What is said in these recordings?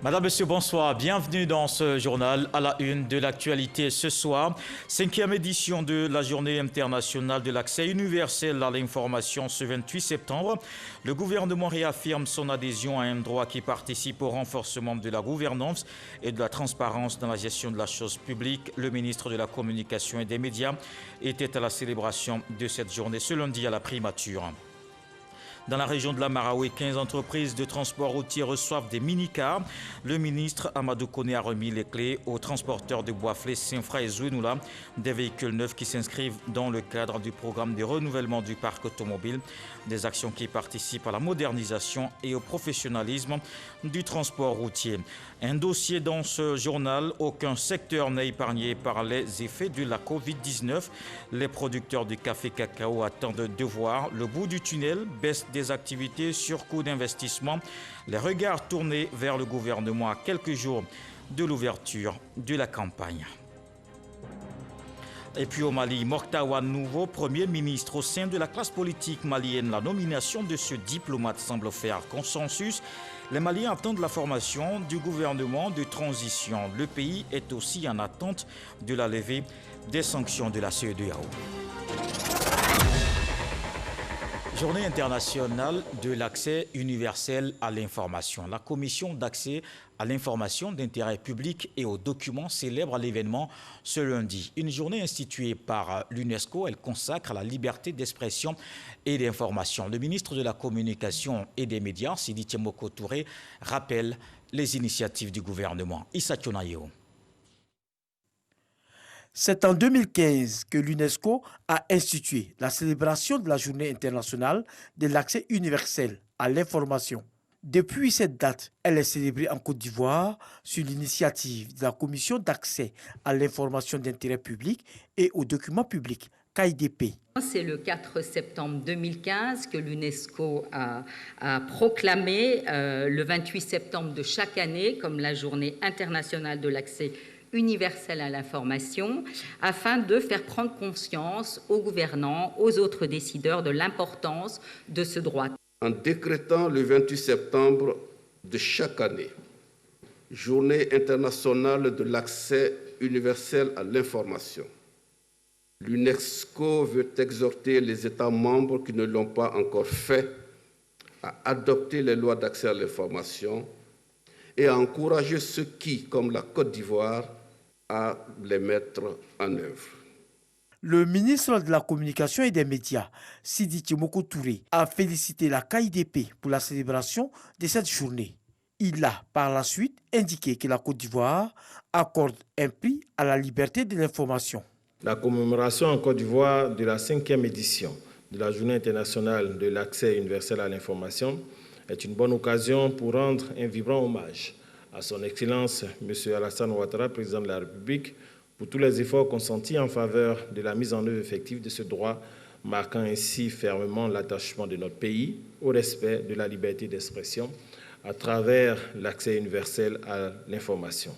Madame, Monsieur, bonsoir. Bienvenue dans ce journal à la une de l'actualité ce soir. 5e édition de la Journée internationale de l'accès universel à l'information ce 28 septembre. Le gouvernement réaffirme son adhésion à un droit qui participe au renforcement de la gouvernance et de la transparence dans la gestion de la chose publique. Le ministre de la Communication et des Médias était à la célébration de cette journée ce lundi à la primature. Dans la région de la Maraoué, 15 entreprises de transport routier reçoivent des mini-cars. Le ministre Amadou Kone a remis les clés aux transporteurs de Boisflé, Sinfra et Zouenoula, des véhicules neufs qui s'inscrivent dans le cadre du programme de renouvellement du parc automobile, des actions qui participent à la modernisation et au professionnalisme du transport routier. Un dossier dans ce journal, aucun secteur n'est épargné par les effets de la Covid-19. Les producteurs du café cacao attendent de voir le bout du tunnel, baisse des activités, surcoût d'investissement, les regards tournés vers le gouvernement à quelques jours de l'ouverture de la campagne. Et puis au Mali, Moktawa Nouveau, Premier ministre au sein de la classe politique malienne. La nomination de ce diplomate semble faire consensus. Les Maliens attendent la formation du gouvernement de transition. Le pays est aussi en attente de la levée des sanctions de la CEDEAO. Journée internationale de l'accès universel à l'information. La commission d'accès à l'information d'intérêt public et aux documents célèbre l'événement ce lundi. Une journée instituée par l'UNESCO, elle consacre à la liberté d'expression et d'information. Le ministre de la Communication et des Médias, Sidi Tchemoko Touré, rappelle les initiatives du gouvernement. Issa Tionayo. C'est en 2015 que l'UNESCO a institué la célébration de la Journée internationale de l'accès universel à l'information. Depuis cette date, elle est célébrée en Côte d'Ivoire sur l'initiative de la Commission d'accès à l'information d'intérêt public et aux documents publics, KIDP. C'est le 4 septembre 2015 que l'UNESCO a proclamé le 28 septembre de chaque année comme la Journée internationale de l'accès universel à l'information, afin de faire prendre conscience aux gouvernants, aux autres décideurs de l'importance de ce droit. En décrétant le 28 septembre de chaque année, Journée internationale de l'accès universel à l'information, l'UNESCO veut exhorter les États membres qui ne l'ont pas encore fait à adopter les lois d'accès à l'information et à encourager ceux qui, comme la Côte d'Ivoire, à les mettre en œuvre. Le ministre de la Communication et des Médias, Sidi Tchemoko Touré, a félicité la KIDP pour la célébration de cette journée. Il a par la suite indiqué que la Côte d'Ivoire accorde un prix à la liberté de l'information. La commémoration en Côte d'Ivoire de la 5e édition de la Journée internationale de l'accès universel à l'information est une bonne occasion pour rendre un vibrant hommage à son Excellence M. Alassane Ouattara, président de la République, pour tous les efforts consentis en faveur de la mise en œuvre effective de ce droit, marquant ainsi fermement l'attachement de notre pays au respect de la liberté d'expression à travers l'accès universel à l'information.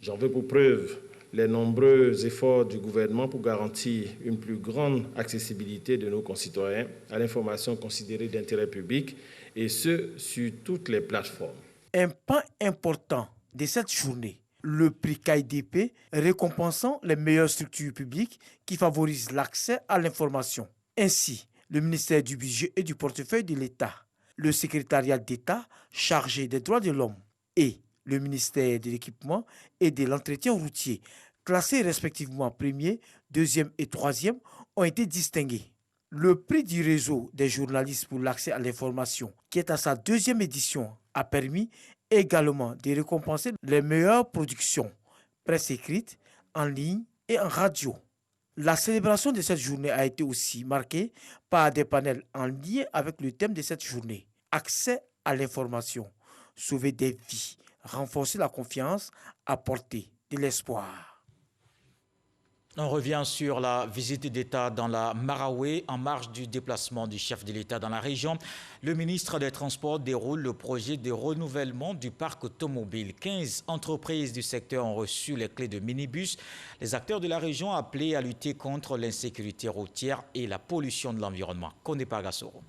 J'en veux pour preuve les nombreux efforts du gouvernement pour garantir une plus grande accessibilité de nos concitoyens à l'information considérée d'intérêt public, et ce, sur toutes les plateformes. Un pan important de cette journée, le prix KIDP récompensant les meilleures structures publiques qui favorisent l'accès à l'information. Ainsi, le ministère du Budget et du Portefeuille de l'État, le secrétariat d'État chargé des droits de l'homme et le ministère de l'Équipement et de l'Entretien routier, classés respectivement premier, deuxième et troisième, ont été distingués. Le prix du réseau des journalistes pour l'accès à l'information, qui est à sa 2e édition, a permis également de récompenser les meilleures productions, presse écrite, en ligne et en radio. La célébration de cette journée a été aussi marquée par des panels en lien avec le thème de cette journée, accès à l'information, sauver des vies, renforcer la confiance, apporter de l'espoir. On revient sur la visite d'État dans la Maraoué en marge du déplacement du chef de l'État dans la région. Le ministre des Transports déroule le projet de renouvellement du parc automobile. 15 entreprises du secteur ont reçu les clés de minibus. Les acteurs de la région appelés à lutter contre l'insécurité routière et la pollution de l'environnement. Kone Pagassoro.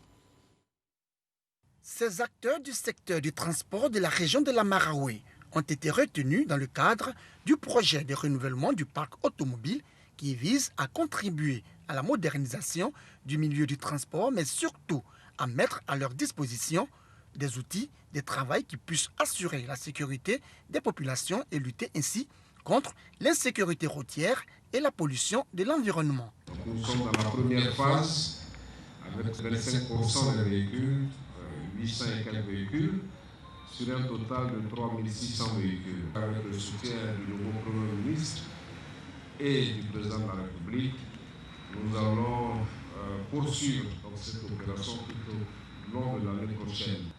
Ces acteurs du secteur du transport de la région de la Maraoué ont été retenus dans le cadre du projet de renouvellement du parc automobile qui vise à contribuer à la modernisation du milieu du transport, mais surtout à mettre à leur disposition des outils de travail qui puissent assurer la sécurité des populations et lutter ainsi contre l'insécurité routière et la pollution de l'environnement. Nous sommes dans la première phase avec 25% des véhicules, 800 et quelques véhicules, sur un total de 3600 véhicules. Avec le soutien du nouveau Premier ministre et du Président de la République, nous allons poursuivre cette opération tout au long de l'année prochaine.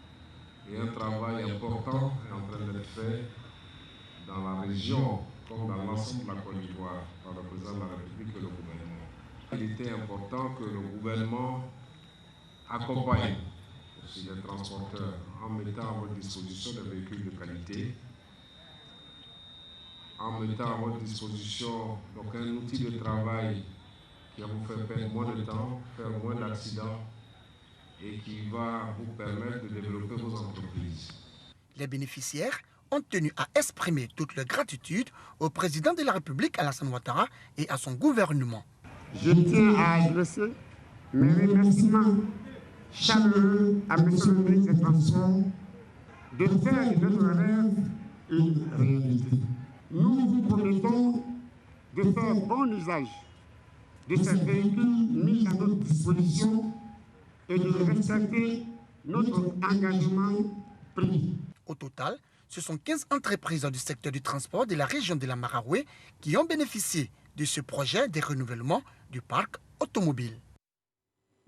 Et un travail important est en train d'être fait dans la région comme dans l'ensemble de la Côte d'Ivoire par le Président de la République et le gouvernement. Il était important que le gouvernement accompagne aussi les transporteurs en mettant à votre disposition des véhicules de qualité, en mettant à votre disposition donc un outil de travail qui va vous faire perdre moins de temps, faire moins d'accidents et qui va vous permettre de développer vos entreprises. Les bénéficiaires ont tenu à exprimer toute leur gratitude au président de la République, Alassane Ouattara, et à son gouvernement. Je tiens à adresser mes remerciements chaleureux à M. le ministre des Transports de faire de notre rêve une réalité. Nous vous promettons de faire bon usage de ces véhicules mis à notre disposition et de respecter notre engagement pris. Au total, ce sont 15 entreprises du secteur du transport de la région de la Maraoué qui ont bénéficié de ce projet de renouvellement du parc automobile.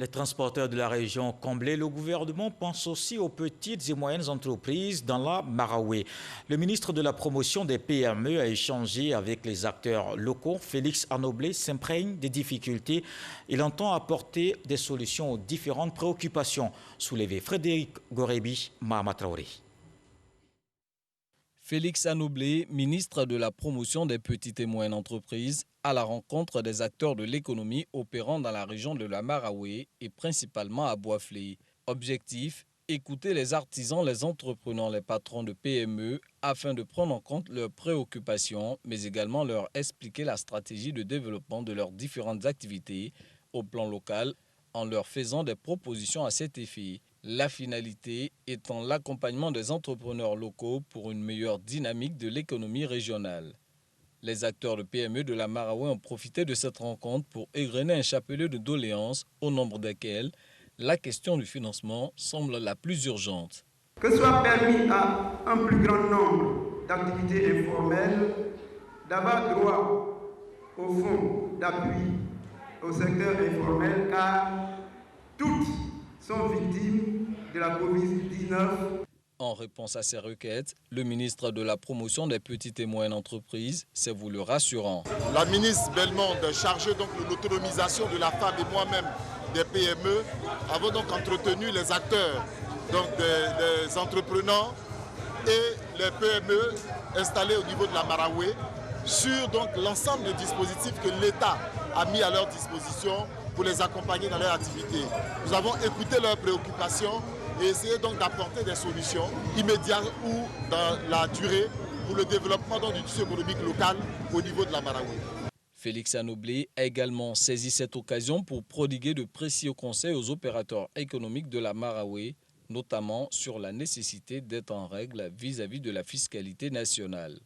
Les transporteurs de la région comblés, le gouvernement pense aussi aux petites et moyennes entreprises dans la Maraoué. Le ministre de la promotion des PME a échangé avec les acteurs locaux. Félix Anoblé s'imprègne des difficultés. Il entend apporter des solutions aux différentes préoccupations soulevées. Frédéric Gorebi, Mahama Traoré. Félix Anoblé, ministre de la promotion des petites et moyennes entreprises, à la rencontre des acteurs de l'économie opérant dans la région de la Maraoué et principalement à Boisflé. Objectif, écouter les artisans, les entrepreneurs, les patrons de PME afin de prendre en compte leurs préoccupations, mais également leur expliquer la stratégie de développement de leurs différentes activités au plan local en leur faisant des propositions à cet effet. La finalité étant l'accompagnement des entrepreneurs locaux pour une meilleure dynamique de l'économie régionale. Les acteurs de PME de la Maraoué ont profité de cette rencontre pour égrener un chapelet de doléances, au nombre desquelles la question du financement semble la plus urgente. Que soit permis à un plus grand nombre d'activités informelles d'avoir droit au fonds d'appui au secteur informel, car toutes sont victimes de la Covid-19. En réponse à ces requêtes, le ministre de la promotion des petites et moyennes entreprises s'est voulu rassurant. La ministre Bellemonde, chargée donc de l'autonomisation de la femme et moi-même des PME, avons donc entretenu les acteurs donc des entrepreneurs et les PME installés au niveau de la Maraoué sur donc l'ensemble des dispositifs que l'État a mis à leur disposition pour les accompagner dans leur activité. Nous avons écouté leurs préoccupations et essayé donc d'apporter des solutions immédiates ou dans la durée pour le développement du tissu économique local au niveau de la Maraoué. Félix Anoblé a également saisi cette occasion pour prodiguer de précieux conseils aux opérateurs économiques de la Maraoué, notamment sur la nécessité d'être en règle vis-à-vis de la fiscalité nationale.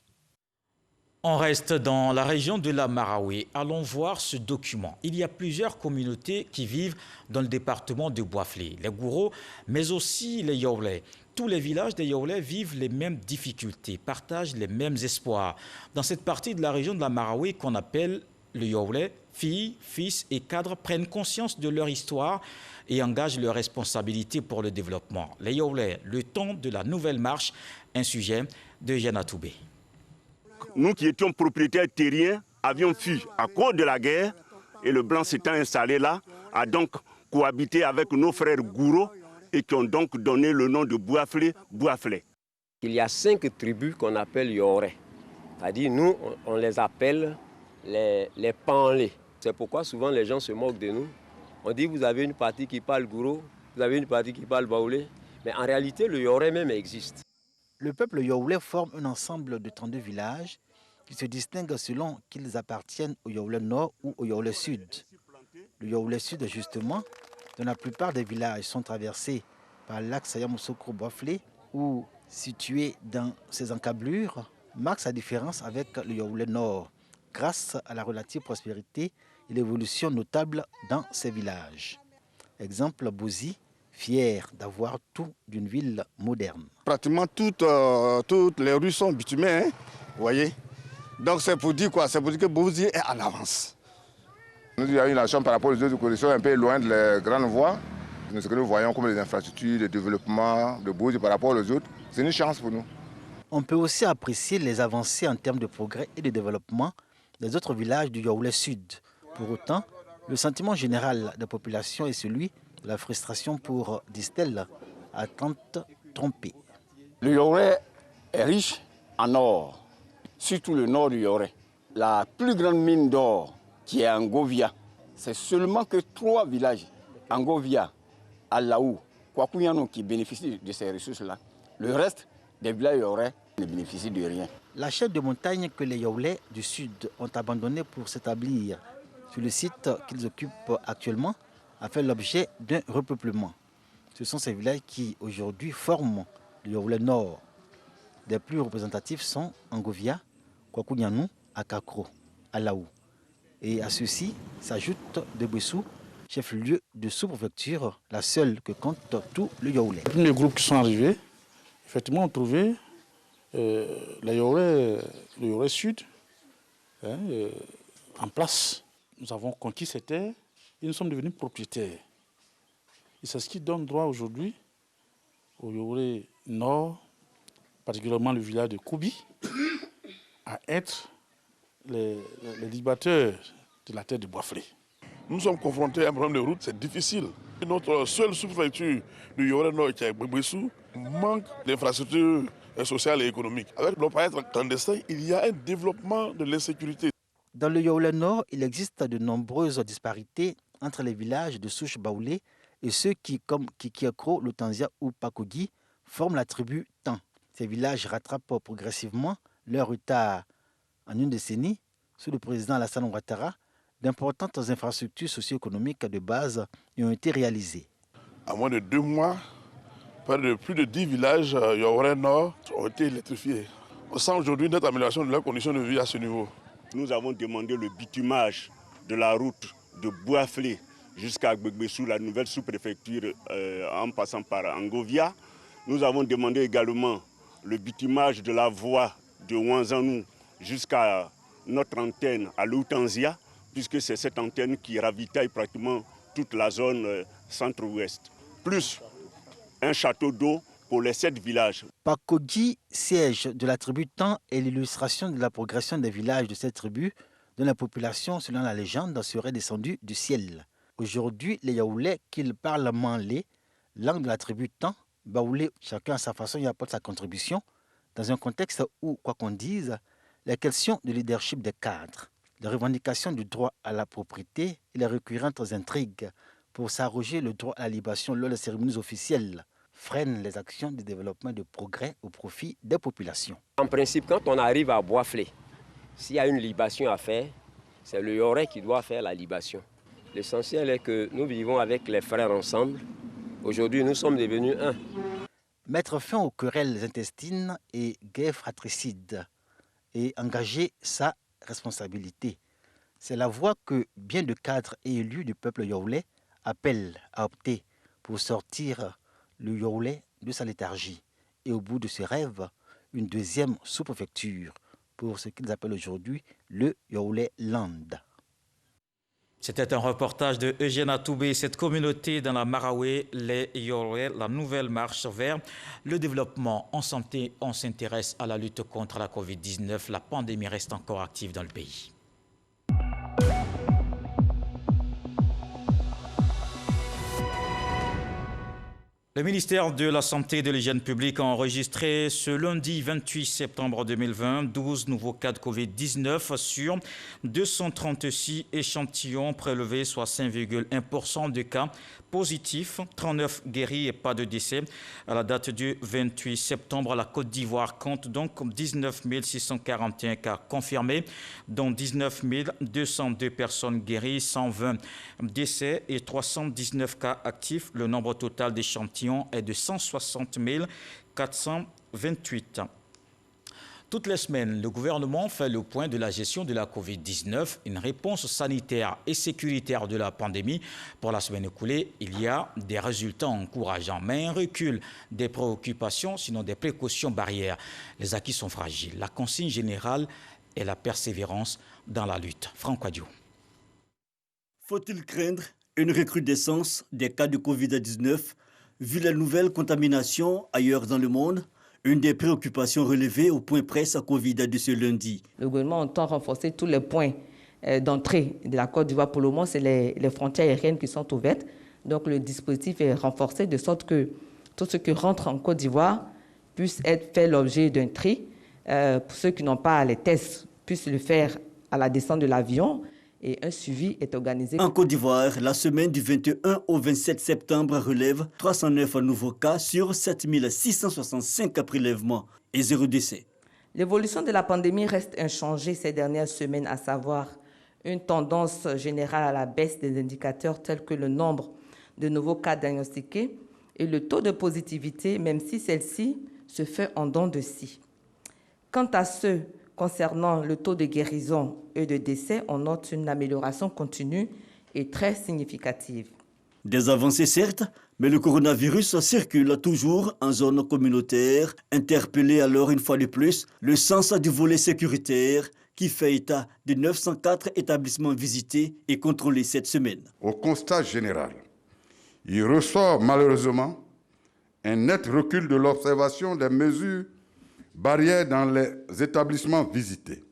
On reste dans la région de la Maraoué. Allons voir ce document. Il y a plusieurs communautés qui vivent dans le département de Boisflé. Les Gouro, mais aussi les Yaoulé. Tous les villages des Yaoulé vivent les mêmes difficultés, partagent les mêmes espoirs. Dans cette partie de la région de la Maraoué qu'on appelle le Yaoulé, filles, fils et cadres prennent conscience de leur histoire et engagent leurs responsabilités pour le développement. Les Yaoulé, le temps de la nouvelle marche, un sujet de Yana Toubé. Nous qui étions propriétaires terriens avions fui à cause de la guerre et le blanc s'étant installé là, a donc cohabité avec nos frères Gouro et qui ont donc donné le nom de Boisflé. Il y a 5 tribus qu'on appelle Yoré. C'est-à-dire nous, on les appelle les Panlés. C'est pourquoi souvent les gens se moquent de nous. On dit vous avez une partie qui parle Gouro, vous avez une partie qui parle Baoulé, Mais en réalité, le Yoré même existe. Le peuple Yaoulé forme un ensemble de 32 villages qui se distinguent selon qu'ils appartiennent au Yaoulé Nord ou au Yaoulé Sud. Le Yaoulé Sud, justement, dont la plupart des villages sont traversés par l'axe Yamoussoukro-Boiflé ou situés dans ses encablures, marque sa différence avec le Yaoulé Nord, grâce à la relative prospérité et l'évolution notable dans ces villages. Exemple, Bouzi, fier d'avoir tout d'une ville moderne. Pratiquement toutes les rues sont bitumées, hein, vous voyez. Donc c'est pour dire quoi? C'est pour dire que Bouzi est en avance. Nous avons une nation par rapport aux autres conditions un peu loin des grandes voies. Ce que nous voyons comme les infrastructures, le développement de Bouzi par rapport aux autres, c'est une chance pour nous. On peut aussi apprécier les avancées en termes de progrès et de développement des autres villages du Yaoulé Sud. Pour autant, le sentiment général de la population est celui de la frustration pour, disent-elles, attentes trompées. Le Yaouré est riche en or, surtout le nord du Yaouré. La plus grande mine d'or qui est en Govia, c'est seulement que 3 villages, Angovia, Alaou, Kwakuyanou, qui bénéficient de ces ressources-là. Le reste des villages Yaouré ne bénéficient de rien. La chaîne de montagne que les Yaoulés du Sud ont abandonnée pour s'établir sur le site qu'ils occupent actuellement a fait l'objet d'un repeuplement. Ce sont ces villages qui, aujourd'hui, forment le Yaoulé Nord. Les plus représentatifs sont Angovia, Kwakunyanou, Akakro, Alaou. Et à ceux-ci s'ajoute Debessou, chef-lieu de sous-préfecture, la seule que compte tout le Yaoulé. Les premiers groupes qui sont arrivés, effectivement, ont trouvé le Yaouré Sud en place. Nous avons conquis ces terres et nous sommes devenus propriétaires. Et c'est ce qui donne droit aujourd'hui au Yaouré Nord, particulièrement le village de Koubi, à être les libérateurs de la terre de Boiflé. Nous sommes confrontés à un problème de route, c'est difficile. Notre seule sous-préfecture du Yaouré Nord, qui est Bébessou, manque d'infrastructures sociales et économiques. Avec le paraître clandestin, il y a un développement de l'insécurité. Dans le Yaoulé Nord, il existe de nombreuses disparités entre les villages de souche baoulé et ceux qui, comme Kikiakro, Lutanzia ou Pakogi, forment la tribu Tan. Ces villages rattrapent progressivement leur retard. En une décennie, sous le président Alassane Ouattara, d'importantes infrastructures socio-économiques de base y ont été réalisées. À moins de 2 mois, plus de 10 villages Yaouré Nord ont été électrifiés. On sent aujourd'hui une amélioration de leurs conditions de vie à ce niveau. Nous avons demandé le bitumage de la route de Boiflé jusqu'à Gbegbesu, la nouvelle sous-préfecture, en passant par Angovia. Nous avons demandé également le bitumage de la voie de Ouanzanou jusqu'à notre antenne à Lutanzia, puisque c'est cette antenne qui ravitaille pratiquement toute la zone centre-ouest. Plus un château d'eau pour les 7 villages. Pakogi, siège de la tribu Tan, est l'illustration de la progression des villages de cette tribu, dont la population, selon la légende, serait descendue du ciel. Aujourd'hui, les Yaoulés, qu'ils parlent manlé, langue de la tribu Tan, Baoulé, chacun à sa façon y apporte sa contribution, dans un contexte où, quoi qu'on dise, les questions de leadership des cadres, les revendications du droit à la propriété et les récurrentes intrigues pour s'arroger le droit à la libation lors des cérémonies officielles freinent les actions de développement et de progrès au profit des populations. En principe, quand on arrive à Boiflé, s'il y a une libation à faire, c'est le Yaouré qui doit faire la libation. L'essentiel est que nous vivons avec les frères ensemble. Aujourd'hui, nous sommes devenus un. Mettre fin aux querelles intestines et guerres fratricides et engager sa responsabilité. C'est la voie que bien de cadres et élus du peuple yaoulé appellent à opter pour sortir le Yaoulé de sa léthargie et au bout de ses rêves, une deuxième sous-préfecture pour ce qu'ils appellent aujourd'hui le Yaoulé Land. C'était un reportage de Eugène Atoubé. Cette communauté dans la Maraoué, les Yaouré, la nouvelle marche vers le développement en santé. On s'intéresse à la lutte contre la Covid-19. La pandémie reste encore active dans le pays. Le ministère de la Santé et de l'Hygiène publique a enregistré ce lundi 28 septembre 2020 12 nouveaux cas de Covid-19 sur 236 échantillons prélevés, soit 5,1% de cas positifs, 39 guéris et pas de décès. À la date du 28 septembre, la Côte d'Ivoire compte donc 19 641 cas confirmés, dont 19 202 personnes guéries, 120 décès et 319 cas actifs. Le nombre total d'échantillons est de 160 428. Toutes les semaines, le gouvernement fait le point de la gestion de la Covid-19, une réponse sanitaire et sécuritaire de la pandémie. Pour la semaine écoulée, il y a des résultats encourageants, mais un recul des préoccupations, sinon des précautions barrières. Les acquis sont fragiles. La consigne générale est la persévérance dans la lutte. Franck Adio. Faut-il craindre une recrudescence des cas de Covid-19 vu les nouvelles contaminations ailleurs dans le monde? Une des préoccupations relevées au point presse à Covid de ce lundi. Le gouvernement entend renforcer tous les points d'entrée de la Côte d'Ivoire. Pour le moment, c'est les frontières aériennes qui sont ouvertes. Donc le dispositif est renforcé de sorte que tout ce qui rentre en Côte d'Ivoire puisse faire l'objet d'un tri. Pour ceux qui n'ont pas les tests, puissent le faire à la descente de l'avion. Et un suivi est organisé. En Côte d'Ivoire, la semaine du 21 au 27 septembre relève 309 nouveaux cas sur 7 665 prélèvements et 0 décès. L'évolution de la pandémie reste inchangée ces dernières semaines, à savoir une tendance générale à la baisse des indicateurs tels que le nombre de nouveaux cas diagnostiqués et le taux de positivité, même si celle-ci se fait en dents de scie. Quant à ceux concernant le taux de guérison et de décès, on note une amélioration continue et très significative. Des avancées certes, mais le coronavirus circule toujours en zone communautaire. Interpellé alors une fois de plus, le sens du volet sécuritaire qui fait état de 904 établissements visités et contrôlés cette semaine. Au constat général, il ressort malheureusement un net recul de l'observation des mesures barrières dans les établissements visités.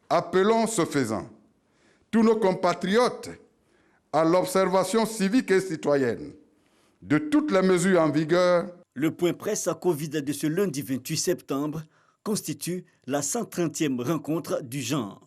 Appelons ce faisant tous nos compatriotes à l'observation civique et citoyenne de toutes les mesures en vigueur. Le point presse à Covid de ce lundi 28 septembre constitue la 130e rencontre du genre.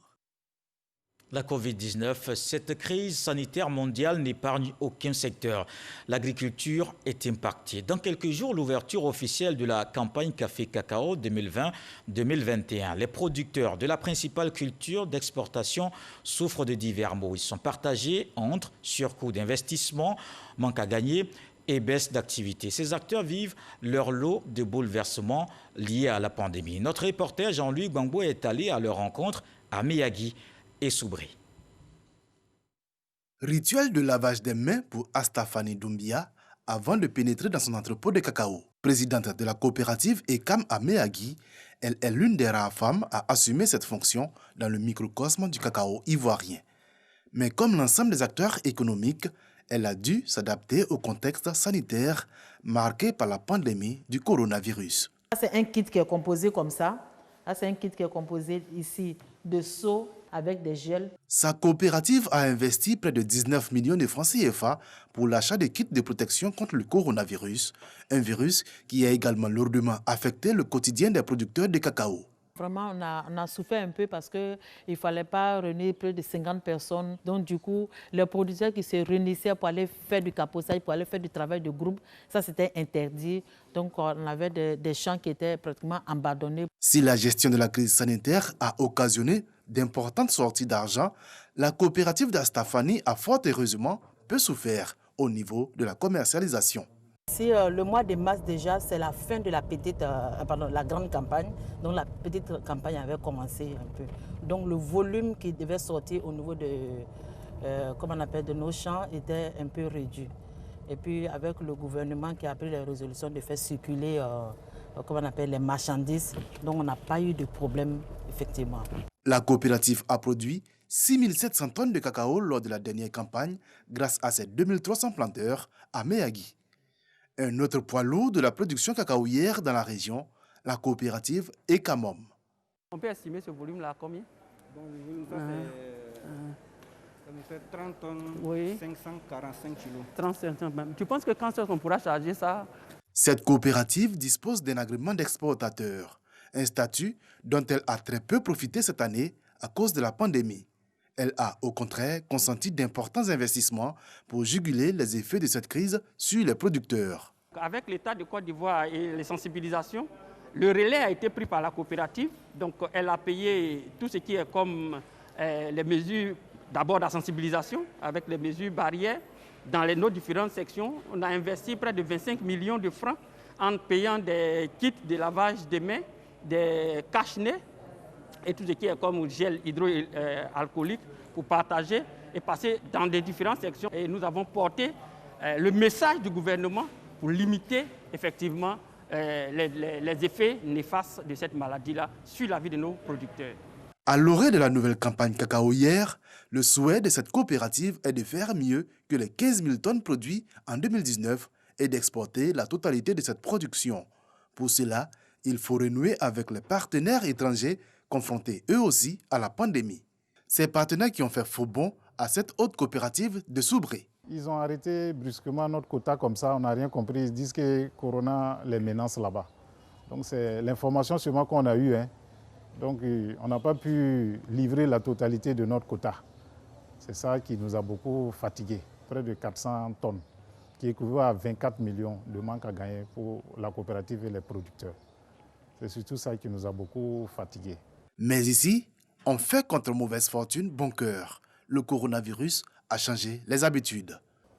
La Covid-19, cette crise sanitaire mondiale n'épargne aucun secteur. L'agriculture est impactée. Dans quelques jours, l'ouverture officielle de la campagne café-cacao 2020-2021. Les producteurs de la principale culture d'exportation souffrent de divers maux. Ils sont partagés entre surcoût d'investissement, manque à gagner et baisse d'activité. Ces acteurs vivent leur lot de bouleversements liés à la pandémie. Notre reporter Jean-Louis Gbangbo est allé à leur rencontre à Miyagi et Soubré. Rituel de lavage des mains pour Astafani Doumbia avant de pénétrer dans son entrepôt de cacao. Présidente de la coopérative ECAM à Miyagi, elle est l'une des rares femmes à assumer cette fonction dans le microcosme du cacao ivoirien. Mais comme l'ensemble des acteurs économiques, elle a dû s'adapter au contexte sanitaire marqué par la pandémie du coronavirus. C'est un kit qui est composé comme ça. C'est un kit qui est composé ici de seaux avec des gels. Sa coopérative a investi près de 19 millions de francs CFA pour l'achat de kits de protection contre le coronavirus, un virus qui a également lourdement affecté le quotidien des producteurs de cacao. Vraiment, on a souffert un peu parce qu'il ne fallait pas réunir plus de 50 personnes. Donc, du coup, les producteurs qui se réunissaient pour aller faire du capossage, pour aller faire du travail de groupe, ça, c'était interdit. Donc, on avait des champs qui étaient pratiquement abandonnés. Si la gestion de la crise sanitaire a occasionné d'importantes sorties d'argent, la coopérative d'Astafani a fort heureusement peu souffert au niveau de la commercialisation. Si le mois de mars déjà, c'est la fin de la la grande campagne, donc la petite campagne avait commencé un peu. Donc le volume qui devait sortir au niveau de nos champs était un peu réduit. Et puis avec le gouvernement qui a pris la résolution de faire circuler les marchandises, donc on n'a pas eu de problème effectivement. La coopérative a produit 6700 tonnes de cacao lors de la dernière campagne grâce à ses 2300 planteurs à Miyagi. Un autre poids lourd de la production cacaoyère dans la région, la coopérative ECAMOM. On peut estimer ce volume-là à combien? Bon, Ça me fait 30 tonnes, oui. 545 kilos. 35 tonnes. Tu penses que quand est-ce qu'on pourra charger ça? Cette coopérative dispose d'un agrément d'exportateur, un statut dont elle a très peu profité cette année à cause de la pandémie. Elle a, au contraire, consenti d'importants investissements pour juguler les effets de cette crise sur les producteurs. Avec l'État de Côte d'Ivoire et les sensibilisations, le relais a été pris par la coopérative. Donc, elle a payé tout ce qui est comme les mesures, d'abord la sensibilisation, avec les mesures barrières. Dans nos différentes sections, on a investi près de 25 millions de francs en payant des kits de lavage des mains, des cache-nez et tout ce qui est comme gel hydroalcoolique pour partager et passer dans des différentes sections. Et nous avons porté le message du gouvernement pour limiter effectivement les effets néfastes de cette maladie-là sur la vie de nos producteurs. À l'orée de la nouvelle campagne cacaoyère, le souhait de cette coopérative est de faire mieux que les 15 000 tonnes produites en 2019 et d'exporter la totalité de cette production. Pour cela, il faut renouer avec les partenaires étrangers confrontés eux aussi à la pandémie. Ces partenaires qui ont fait faux bond à cette haute coopérative de Soubré. Ils ont arrêté brusquement notre quota comme ça, on n'a rien compris. Ils disent que Corona les menace là-bas. Donc c'est l'information seulement qu'on a eue. Donc on n'a pas pu livrer la totalité de notre quota. C'est ça qui nous a beaucoup fatigués. Près de 400 tonnes, qui équivaut à 24 millions de manque à gagner pour la coopérative et les producteurs. C'est surtout ça qui nous a beaucoup fatigués. Mais ici, on fait contre mauvaise fortune bon cœur. Le coronavirus a changé les habitudes.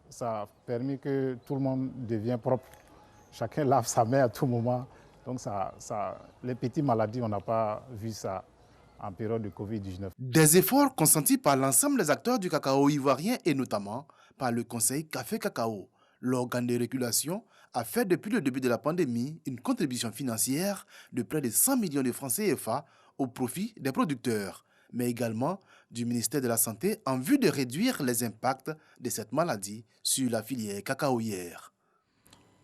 Ça a permis que tout le monde devienne propre. Chacun lave sa main à tout moment. Donc les petites maladies, on n'a pas vu ça en période de Covid-19. Des efforts consentis par l'ensemble des acteurs du cacao ivoirien et notamment par le Conseil Café Cacao. L'organe de régulation a fait depuis le début de la pandémie une contribution financière de près de 100 millions de francs CFA au profit des producteurs, mais également du ministère de la Santé en vue de réduire les impacts de cette maladie sur la filière cacaoyère.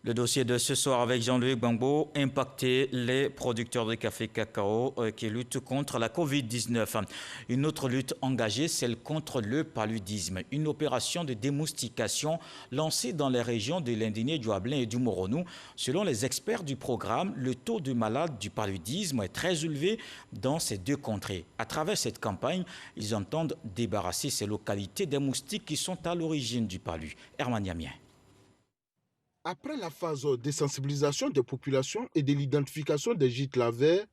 Le dossier de ce soir avec Jean-Louis Gbangbo, impacter les producteurs de café cacao qui luttent contre la Covid-19. Une autre lutte engagée, celle contre le paludisme. Une opération de démoustication lancée dans les régions de l'Indiné, du Hablin et du Moronou. Selon les experts du programme, le taux de malades du paludisme est très élevé dans ces deux contrées. À travers cette campagne, ils entendent débarrasser ces localités des moustiques qui sont à l'origine du palud. Herman Yamien. Après la phase de sensibilisation des populations et de l'identification des gîtes lavaires,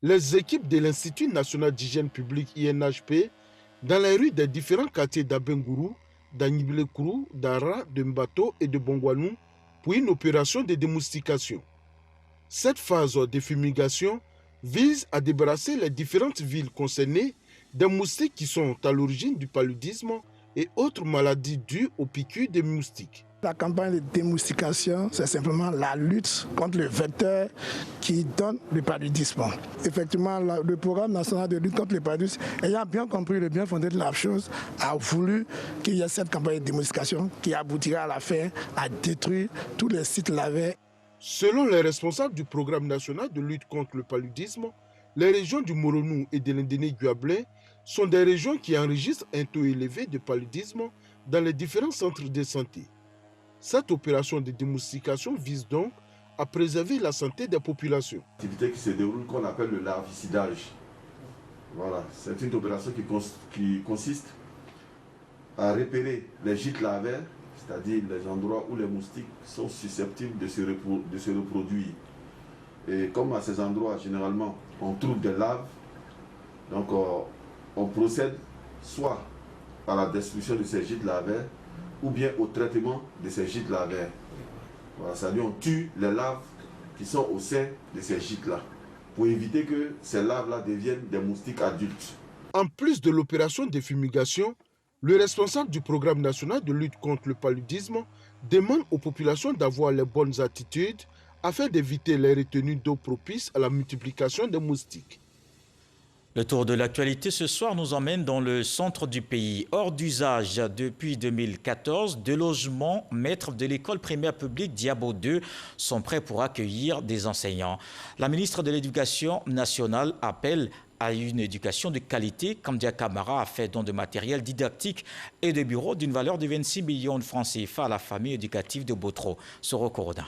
les équipes de l'Institut national d'hygiène publique INHP dans les rues des différents quartiers d'Abengourou, d'Anibilekourou, d'Ara, de Mbato et de Bongwanou pour une opération de démoustication. Cette phase de fumigation vise à débarrasser les différentes villes concernées des moustiques qui sont à l'origine du paludisme et autres maladies dues aux piqûres des moustiques. La campagne de démoustication, c'est simplement la lutte contre le vecteur qui donne le paludisme. Effectivement, le programme national de lutte contre le paludisme, ayant bien compris le bien fondé de la chose, a voulu qu'il y ait cette campagne de démoustication qui aboutira à la fin à détruire tous les sites lavaires. Selon les responsables du programme national de lutte contre le paludisme, les régions du Moronou et de l'Indéné-Guablé sont des régions qui enregistrent un taux élevé de paludisme dans les différents centres de santé. Cette opération de démoustication vise donc à préserver la santé des populations. L'activité qui se déroule qu'on appelle le larvicidage. Voilà, c'est une opération qui consiste à repérer les gîtes lavaires, c'est-à-dire les endroits où les moustiques sont susceptibles de se reproduire. Et comme à ces endroits, généralement, on trouve des larves, donc on procède soit à la destruction de ces gîtes lavaires, ou bien au traitement de ces gîtes lavaires. Voilà, c'est-à-dire on tue les larves qui sont au sein de ces gîtes-là, pour éviter que ces larves-là deviennent des moustiques adultes. En plus de l'opération de fumigation, le responsable du programme national de lutte contre le paludisme demande aux populations d'avoir les bonnes attitudes afin d'éviter les retenues d'eau propices à la multiplication des moustiques. Le tour de l'actualité ce soir nous emmène dans le centre du pays. Hors d'usage depuis 2014, 2 logements maîtres de l'école primaire publique Diabo 2 sont prêts pour accueillir des enseignants. La ministre de l'Éducation nationale appelle à une éducation de qualité. Kamdia Camara a fait don de matériel didactique et de bureaux d'une valeur de 26 millions de francs CFA à la famille éducative de Botro. Soro Corona.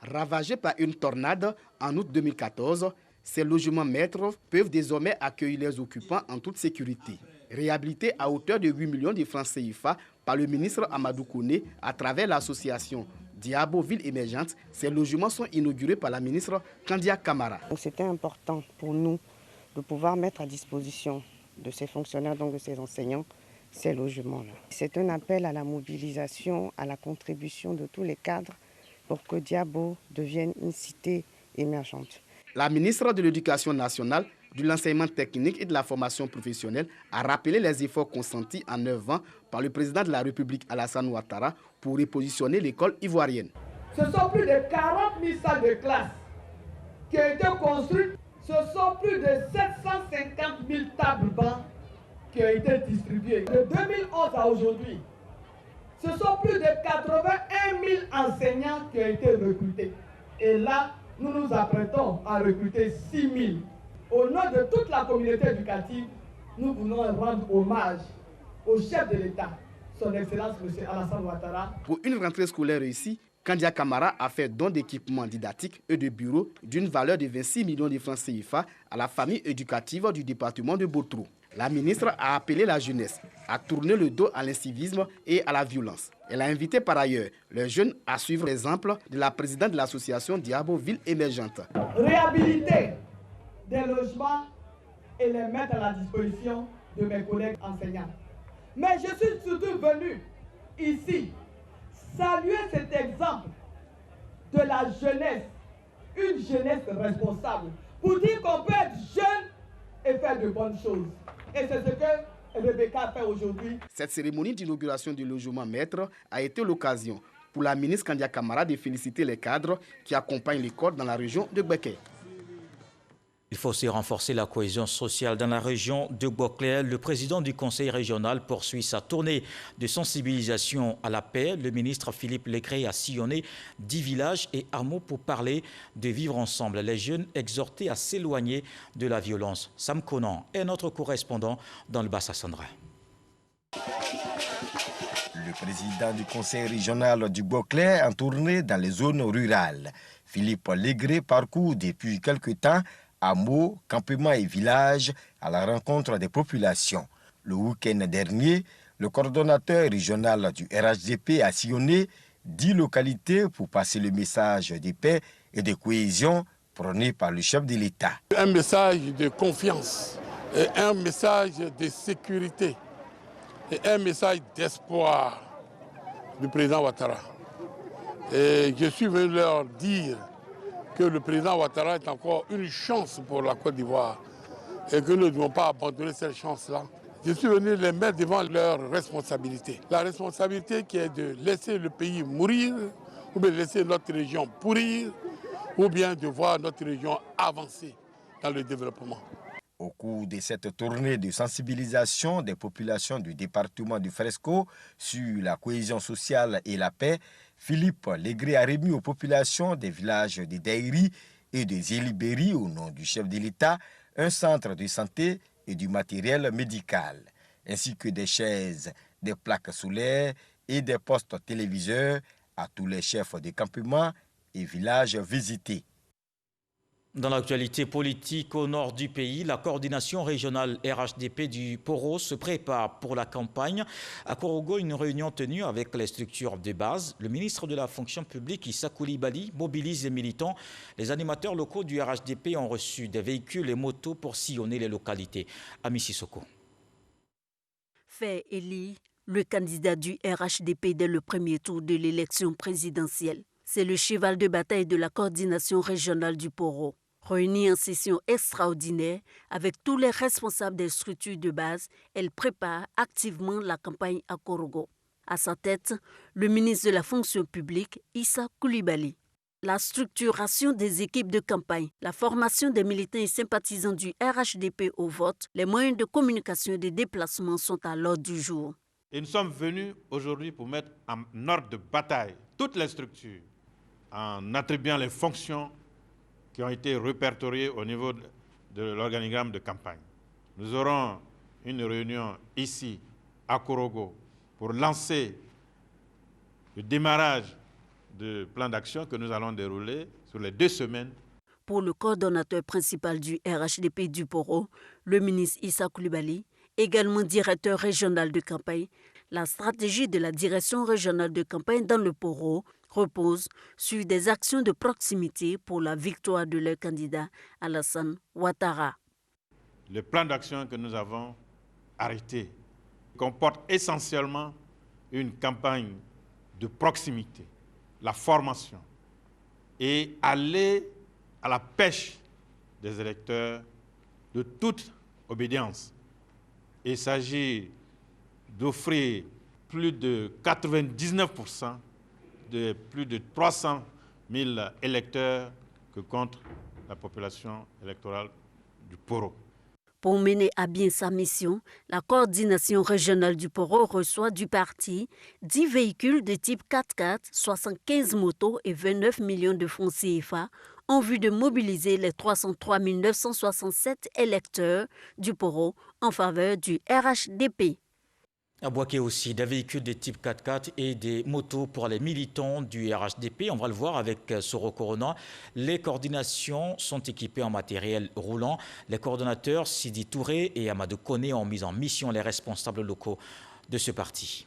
Ravagés par une tornade en août 2014, ces logements maîtres peuvent désormais accueillir les occupants en toute sécurité. Réhabilités à hauteur de 8 millions de francs CFA par le ministre Amadou Kone à travers l'association Diabo Ville Émergente, ces logements sont inaugurés par la ministre Kandia Camara. C'était important pour nous de pouvoir mettre à disposition de ces fonctionnaires, donc de ces enseignants, ces logements-là. C'est un appel à la mobilisation, à la contribution de tous les cadres pour que Diabo devienne une cité émergente. La ministre de l'Éducation nationale, de l'enseignement technique et de la formation professionnelle a rappelé les efforts consentis en 9 ans par le président de la République Alassane Ouattara pour repositionner l'école ivoirienne. Ce sont plus de 40 000 salles de classe qui ont été construites. Ce sont plus de 750 000 tables bancs qui ont été distribuées. De 2011 à aujourd'hui, ce sont plus de 81 000 enseignants qui ont été recrutés. Et là, nous nous apprêtons à recruter 6 000. Au nom de toute la communauté éducative, nous voulons rendre hommage au chef de l'État, son Excellence M. Alassane Ouattara. Pour une rentrée scolaire réussie, Kandia Camara a fait don d'équipements didactiques et de bureaux d'une valeur de 26 millions de francs CFA à la famille éducative du département de Botro. La ministre a appelé la jeunesse à tourner le dos à l'incivisme et à la violence. Elle a invité par ailleurs les jeunes à suivre l'exemple de la présidente de l'association Diabo Ville Émergente. Réhabiliter des logements et les mettre à la disposition de mes collègues enseignants. Mais je suis surtout venu ici saluer cet exemple de la jeunesse, une jeunesse responsable, pour dire qu'on peut être jeune et faire de bonnes choses. Et c'est ce que Rebecca fait aujourd'hui. Cette cérémonie d'inauguration du logement maître a été l'occasion pour la ministre Kandia Camara de féliciter les cadres qui accompagnent l'école dans la région de Gbeke. Il faut aussi renforcer la cohésion sociale dans la région de Boclé. Le président du conseil régional poursuit sa tournée de sensibilisation à la paix. Le ministre Philippe Legré a sillonné 10 villages et hameaux pour parler de vivre ensemble. Les jeunes exhortés à s'éloigner de la violence. Sam Conan est notre correspondant dans le Bassa-Sandra. Le président du conseil régional du Boclé en tournée dans les zones rurales. Philippe Legré parcourt depuis quelque temps hameaux, campements et villages à la rencontre des populations. Le week-end dernier, le coordonnateur régional du RHDP a sillonné 10 localités pour passer le message de paix et de cohésion prôné par le chef de l'État. Un message de confiance, et un message de sécurité et un message d'espoir du président Ouattara. Et je suis venu leur dire que le président Ouattara est encore une chance pour la Côte d'Ivoire et que nous ne devons pas abandonner cette chance-là. Je suis venu les mettre devant leur responsabilité. La responsabilité qui est de laisser le pays mourir, ou bien de laisser notre région pourrir, ou bien de voir notre région avancer dans le développement. Au cours de cette tournée de sensibilisation des populations du département du Fresco sur la cohésion sociale et la paix, Philippe Legré a remis aux populations des villages de Daïri et de Zélibéry, au nom du chef de l'État, un centre de santé et du matériel médical, ainsi que des chaises, des plaques solaires et des postes téléviseurs à tous les chefs de campement et villages visités. Dans l'actualité politique au nord du pays, la coordination régionale RHDP du Poro se prépare pour la campagne. À Korogo, une réunion tenue avec les structures de base. Le ministre de la fonction publique, Issa Koulibaly, mobilise les militants. Les animateurs locaux du RHDP ont reçu des véhicules et motos pour sillonner les localités. Ami Sissoko. Fait élu le candidat du RHDP dès le premier tour de l'élection présidentielle. C'est le cheval de bataille de la coordination régionale du Poro. Réunie en session extraordinaire avec tous les responsables des structures de base, elle prépare activement la campagne à Korogo. À sa tête, le ministre de la fonction publique, Issa Koulibaly. La structuration des équipes de campagne, la formation des militants et sympathisants du RHDP au vote, les moyens de communication et de déplacement sont à l'ordre du jour. Et nous sommes venus aujourd'hui pour mettre en ordre de bataille toutes les structures, en attribuant les fonctions qui ont été répertoriées au niveau de l'organigramme de campagne. Nous aurons une réunion ici, à Korogo, pour lancer le démarrage du plan d'action que nous allons dérouler sur les 2 semaines. Pour le coordonnateur principal du RHDP du Poro, le ministre Issa Coulibaly, également directeur régional de campagne, la stratégie de la direction régionale de campagne dans le Poro repose sur des actions de proximité pour la victoire de leur candidat Alassane Ouattara. Le plan d'action que nous avons arrêté comporte essentiellement une campagne de proximité, la formation et aller à la pêche des électeurs de toute obédience. Il s'agit d'offrir plus de 99% de plus de 300 000 électeurs que compte la population électorale du Poro. Pour mener à bien sa mission, la coordination régionale du Poro reçoit du parti 10 véhicules de type 4x4, 75 motos et 29 millions de francs CFA en vue de mobiliser les 303 967 électeurs du Poro en faveur du RHDP. À Boaké aussi, des véhicules de type 4x4 et des motos pour les militants du RHDP. On va le voir avec Soro Corona. Les coordinations sont équipées en matériel roulant. Les coordonnateurs Sidi Touré et Amadou Koné ont mis en mission les responsables locaux de ce parti.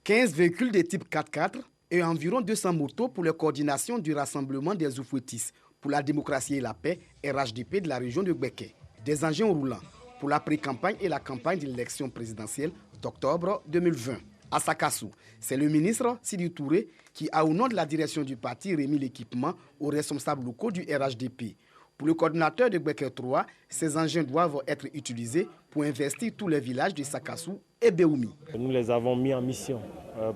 15 véhicules de type 4x4 et environ 200 motos pour les coordinations du Rassemblement des Oufouettis pour la démocratie et la paix, RHDP de la région de Boaké. Des engins roulants pour la pré-campagne et la campagne de l'élection présidentielle d'octobre 2020. À Sakassou, c'est le ministre Sidi Touré qui a au nom de la direction du parti remis l'équipement aux responsables locaux du RHDP. Pour le coordinateur de Boaké 3, ces engins doivent être utilisés pour investir tous les villages de Sakassou et Béoumi. Nous les avons mis en mission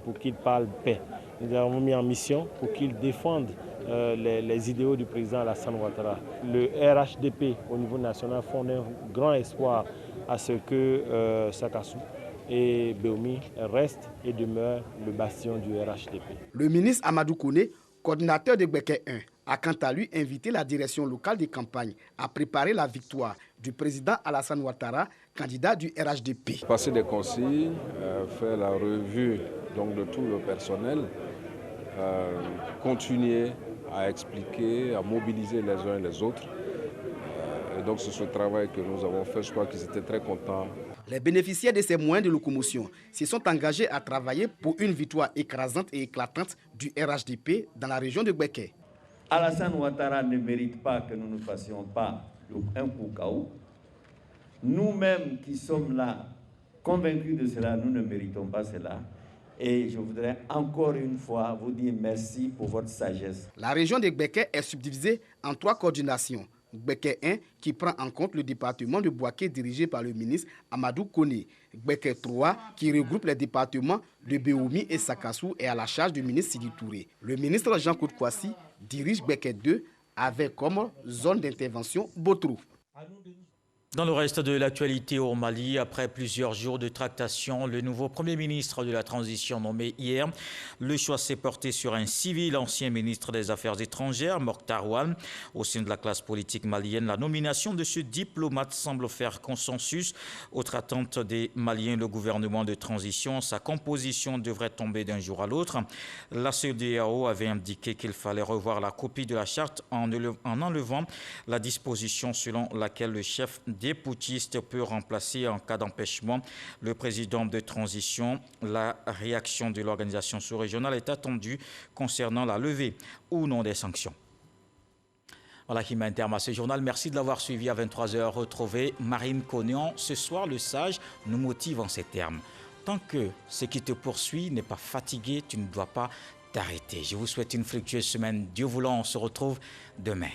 pour qu'ils parlent paix. Nous les avons mis en mission pour qu'ils défendent les idéaux du président Alassane Ouattara. Le RHDP au niveau national fonde un grand espoir à ce que Sakassou et Béoumi restent et demeurent le bastion du RHDP. Le ministre Amadou Koné, coordinateur de Boaké 1, a quant à lui invité la direction locale des campagnes à préparer la victoire du président Alassane Ouattara, candidat du RHDP. Passer des consignes, faire la revue donc, de tout le personnel, continuer à expliquer, à mobiliser les uns et les autres. Et donc c'est ce travail que nous avons fait. Je crois qu'ils étaient très contents. Les bénéficiaires de ces moyens de locomotion se sont engagés à travailler pour une victoire écrasante et éclatante du RHDP dans la région de Boaké. Alassane Ouattara ne mérite pas que nous ne fassions pas un coup KO. Nous-mêmes qui sommes là, convaincus de cela, nous ne méritons pas cela. Et je voudrais encore une fois vous dire merci pour votre sagesse. La région de Boaké est subdivisée en 3 coordinations. Boaké 1 qui prend en compte le département de Boaké dirigé par le ministre Amadou Koné. Boaké 3 qui regroupe les départements de Béoumi et Sakassou est à la charge du ministre Sidi Touré. Le ministre Jean-Claude Kouassi dirige Boaké 2 avec comme zone d'intervention Botrou. Dans le reste de l'actualité au Mali, après plusieurs jours de tractation, le nouveau Premier ministre de la Transition nommé hier, le choix s'est porté sur un civil, ancien ministre des Affaires étrangères, Mokhtar Ouane. Au sein de la classe politique malienne, la nomination de ce diplomate semble faire consensus. Autre attente des Maliens, le gouvernement de transition, sa composition devrait tomber d'un jour à l'autre. La CEDEAO avait indiqué qu'il fallait revoir la copie de la charte en enlevant la disposition selon laquelle le chef des putschistes peut remplacer en cas d'empêchement le président de transition. La réaction de l'organisation sous-régionale est attendue concernant la levée ou non des sanctions. Voilà qui met un terme à ce journal. Merci de l'avoir suivi à 23h. Retrouvez Marine Cognan. Ce soir, le sage nous motive en ces termes. Tant que ce qui te poursuit n'est pas fatigué, tu ne dois pas t'arrêter. Je vous souhaite une fructueuse semaine. Dieu voulant, on se retrouve demain.